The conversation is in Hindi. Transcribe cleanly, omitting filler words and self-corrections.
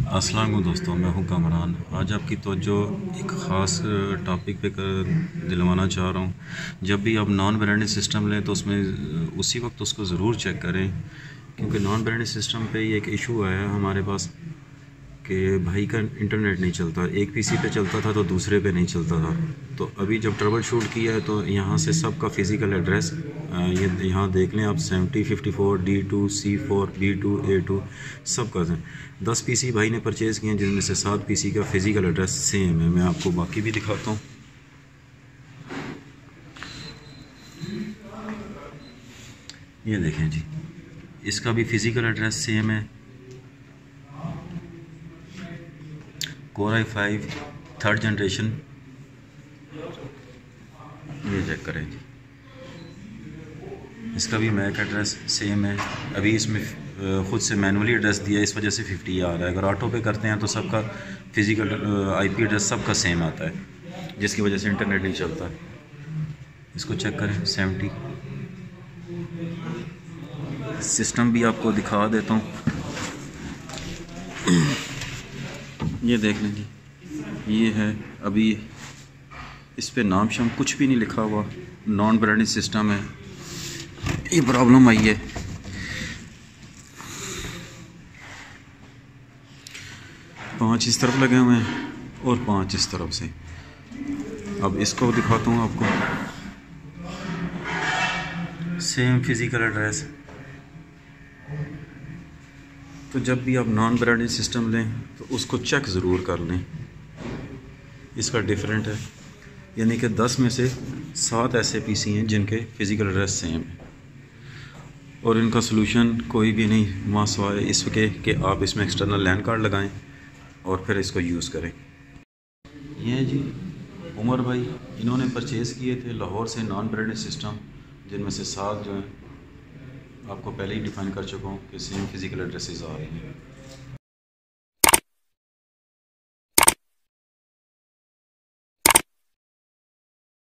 अस्सलाम वालेकुम दोस्तों, मैं हूं कामरान। आज आपकी तवज्जो एक ख़ास टॉपिक पे दिलवाना चाह रहा हूं। जब भी आप नॉन ब्रांडेड सिस्टम लें तो उसमें उसी वक्त उसको ज़रूर चेक करें, क्योंकि नॉन ब्रांडेड सिस्टम पे ये एक इशू आया हमारे पास कि भाई का इंटरनेट नहीं चलता। एक पीसी पे चलता था तो दूसरे पे नहीं चलता था। तो अभी जब ट्रबल शूट किया है तो यहाँ से सबका फ़िज़िकल एड्रेस ये यहाँ देख लें आप, 7054 D2 C4 B2 A2 सबका है। 10 पीसी भाई ने परचेज़ किए हैं, जिनमें से 7 पीसी का फ़िज़िकल एड्रेस सेम है। मैं आपको बाकी भी दिखाता हूँ। ये देखें जी, इसका भी फ़िज़िकल एड्रेस सेम है। Core i5 3rd जनरेशन, ये चेक करें जी। इसका भी मैक एड्रेस सेम है। अभी इसमें ख़ुद से मैनुअली एड्रेस दिया है, इस वजह से 50 आ रहा है। अगर ऑटो पे करते हैं तो सबका फ़िज़िकल IP एड्रेस सबका सेम आता है, जिसकी वजह से इंटरनेट नहीं चलता। इसको चेक करें 70। सिस्टम भी आपको दिखा देता हूँ, ये देख लें जी। ये है, अभी इस पे नाम शाम कुछ भी नहीं लिखा हुआ, नॉन ब्रांडेड सिस्टम है। ये प्रॉब्लम आई है। पांच इस तरफ लगे हुए हैं और 5 इस तरफ से। अब इसको दिखाता हूँ आपको, सेम फिज़िकल एड्रेस। तो जब भी आप नॉन ब्रांडेड सिस्टम लें तो उसको चेक ज़रूर कर लें। इसका डिफरेंट है, यानी कि 10 में से 7 ऐसे पीसी हैं जिनके फ़िज़िकल एड्रेस सेम है, और इनका सलूशन कोई भी नहीं वहाँ सिवाय इसके कि आप इसमें एक्सटर्नल लैन कार्ड लगाएं और फिर इसको यूज़ करें। ये जी उमर भाई, इन्होंने परचेज़ किए थे लाहौर से नॉन ब्रांडेड सिस्टम, जिनमें से 7 जो हैं आपको पहले ही डिफ़ाइन कर चुका हूँ कि सेम फिज़िकल एड्रेसेस आ रहे हैं।